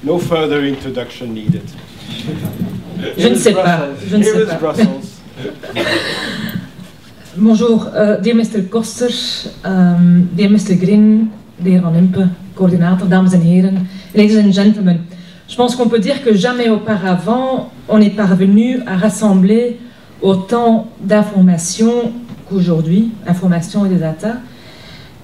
No further introduction needed. Je ne sais pas. Je ne sais pas. Bonjour, dear Mr. Koster, dear Mr. Green, de heer Van Impe, coördinateur, dames en heren, ladies and gentlemen. Je pense qu'on peut dire que jamais auparavant on est parvenu à rassembler autant d'informations qu'aujourd'hui, informations et des data,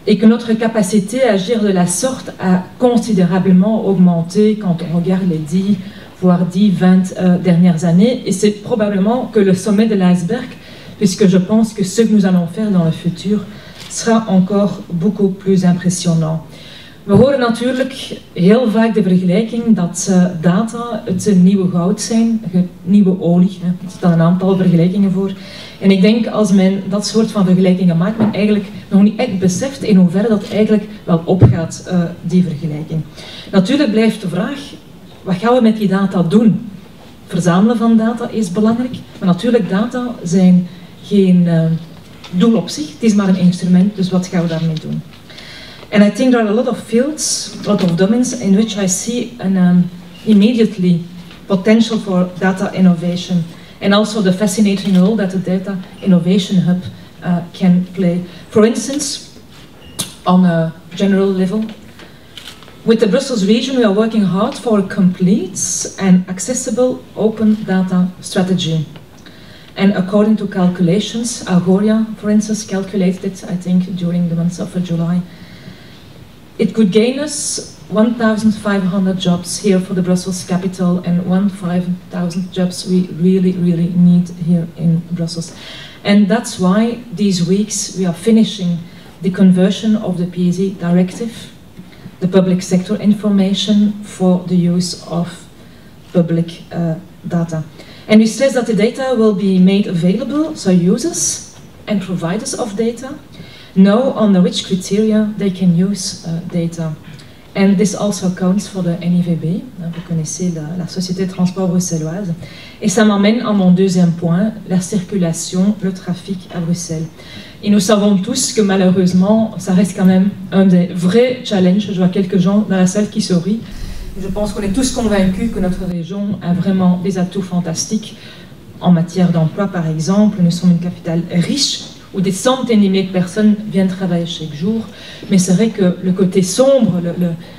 et que notre capacité à agir de la sorte a considérablement augmenté quand on regarde les 10, voire 20 dernières années, et c'est probablement que le sommet de l'iceberg, puisque je pense que ce que nous allons faire dans le futur sera encore beaucoup plus impressionnant. We horen natuurlijk heel vaak de vergelijking dat data het nieuwe goud zijn, nieuwe olie. Er staan een aantal vergelijkingen voor. En ik denk als men dat soort van vergelijkingen maakt, men eigenlijk nog niet echt beseft in hoeverre dat eigenlijk wel opgaat, die vergelijking. Natuurlijk blijft de vraag, wat gaan we met die data doen? Verzamelen van data is belangrijk, maar natuurlijk data zijn geen doel op zich, het is maar een instrument, dus wat gaan we daarmee doen? And I think there are a lot of fields, a lot of domains in which I see an immediately potential for data innovation, and also the fascinating role that the Data Innovation Hub can play. For instance, on a general level, with the Brussels region we are working hard for a complete and accessible open data strategy. And according to calculations, Agoria, for instance, calculated it, I think, during the month of July. It could gain us 1,500 jobs here for the Brussels capital and 1,500 jobs we really need here in Brussels. And that's why these weeks we are finishing the conversion of the PSE directive, the public sector information for the use of public data. And we stress that the data will be made available so users and providers of data know under which criteria they can use data. And this also counts for the NIVB, vous connaissez la Société de Transport bruxelloise. Et ça m'amène à mon deuxième point, la circulation, le trafic à Bruxelles. Et nous savons tous que malheureusement, ça reste quand même un des vrais challenges. Je vois quelques gens dans la salle qui sourient. Je pense qu'on est tous convaincus que notre région a vraiment des atouts fantastiques en matière d'emploi, par exemple. Nous sommes une capitale riche, où des centaines de milliers de personnes viennent travailler chaque jour. Mais c'est vrai que le côté sombre,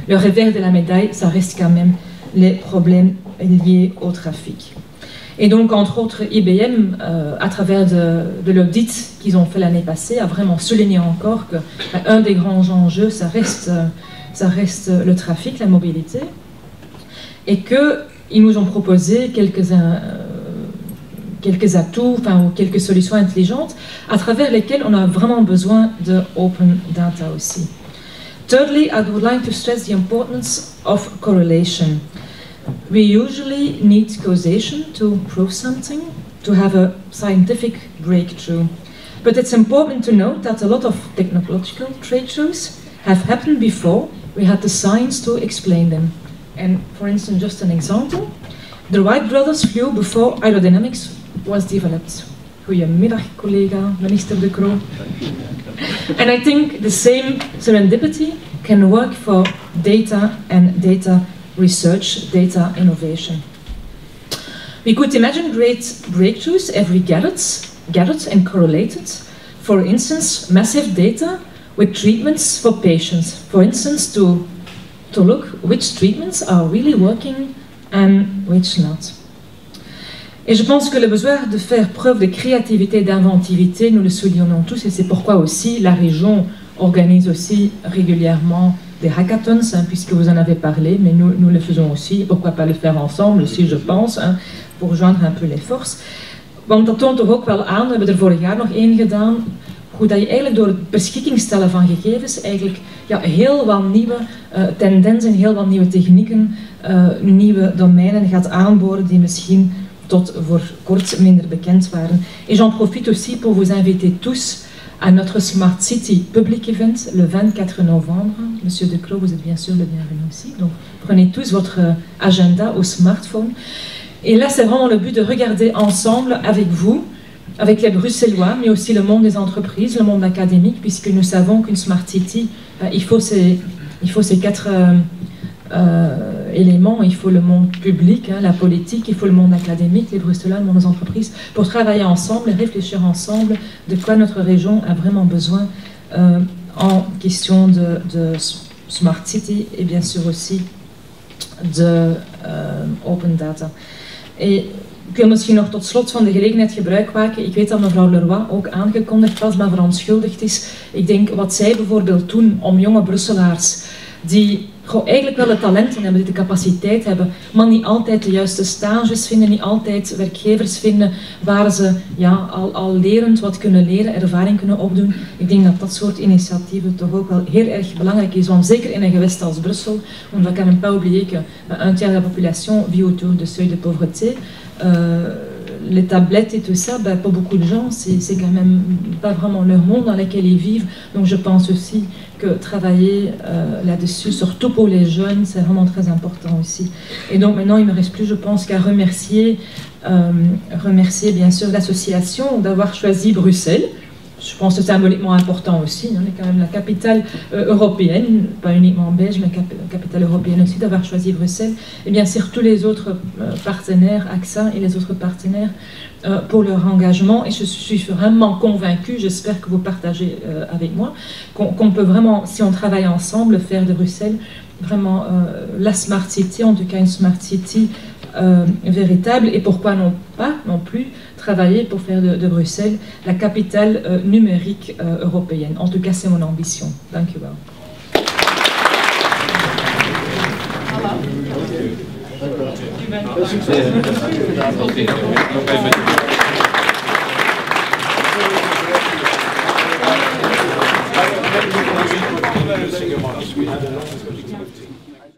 le revers de la médaille, ça reste quand même les problèmes liés au trafic. Et donc, entre autres, IBM, à travers de l'audit qu'ils ont fait l'année passée, a vraiment souligné encore qu'un des grands enjeux, ça reste le trafic, la mobilité, et qu'ils nous ont proposé quelques atouts, ou quelques solutions intelligentes à travers lesquelles on a vraiment besoin de open data aussi. Thirdly, I would like to stress the importance of correlation. We usually need causation to prove something, to have a scientific breakthrough. But it's important to note that a lot of technological breakthroughs have happened before we had the science to explain them. And for instance, just an example, the Wright brothers flew before aerodynamics was developed. Goedemiddag, collega, minister De Croo. And I think the same serendipity can work for data and data research, data innovation. We could imagine great breakthroughs if we gathered and correlated, for instance, massive data with treatments for patients. For instance, to look which treatments are really working and which not. Et je pense que le besoin de faire preuve de créativité et d'inventivité, nous le soulignons tous, et c'est pourquoi aussi la région organise aussi régulièrement des hackathons, puisque vous en avez parlé, mais nous le faisons aussi, pourquoi pas le faire ensemble aussi, je pense, pour joindre un peu les forces. Want dat toont toch ook wel aan, we hebben er vorig jaar nog één gedaan, hoe dat je eigenlijk door het beschikking stellen van gegevens eigenlijk heel wat nieuwe tendensen, heel wat nieuwe technieken, nieuwe domeinen gaat aanboren die misschien tot voor kort minder bekend waren. Et j'en profite aussi pour vous inviter tous à notre Smart City Public Event le 24 novembre. Monsieur De Croo, vous êtes bien sûr le bienvenu aussi. Donc prenez tous votre agenda au smartphone. Et là, c'est vraiment le but de regarder ensemble avec vous, avec les Bruxellois, mais aussi le monde des entreprises, le monde académique, puisque nous savons qu'une Smart City, il faut ces quatre éléments. Il faut le monde public, hein, la politique, il faut le monde académique, les Bruxellois, le monde des entreprises, pour travailler ensemble et réfléchir ensemble de quoi notre région a vraiment besoin en question de Smart City et bien sûr aussi de Open Data. Et ik wil misschien nog tot slot van de gelegenheid gebruik maken. Ik weet dat mevrouw Leroy ook aangekondigd was, maar verontschuldigd is. Ik denk wat zij bijvoorbeeld doen om jonge Brusselaars die eigenlijk wel de talenten hebben, die de capaciteit hebben, maar niet altijd de juiste stages vinden, niet altijd werkgevers vinden waar ze ja, al lerend wat kunnen leren, ervaring kunnen opdoen. Ik denk dat dat soort initiatieven toch ook wel heel erg belangrijk is, want zeker in een gewest als Brussel, on ne va quand même pas oublier qu'un tiers de la population vit autour de seuil de pauvreté. Les tablettes et tout ça, ben, pour beaucoup de gens, c'est quand même pas vraiment leur monde dans lequel ils vivent. Donc je pense aussi que travailler là-dessus, surtout pour les jeunes, c'est vraiment très important aussi. Et donc maintenant, il ne me reste plus, je pense, qu'à remercier bien sûr l'association d'avoir choisi Bruxelles. Je pense que c'est symboliquement important aussi. On est quand même la capitale européenne, pas uniquement belge, mais capitale européenne aussi, d'avoir choisi Bruxelles. Et bien sûr tous les autres partenaires, AXA et les autres partenaires, pour leur engagement. Et je suis vraiment convaincue, j'espère que vous partagez avec moi, qu'on peut vraiment, si on travaille ensemble, faire de Bruxelles vraiment la Smart City, en tout cas une Smart City véritable. Et pourquoi pas non plus travailler pour faire de Bruxelles la capitale numérique européenne. En tout cas, c'est mon ambition. Thank you well. We had a lot of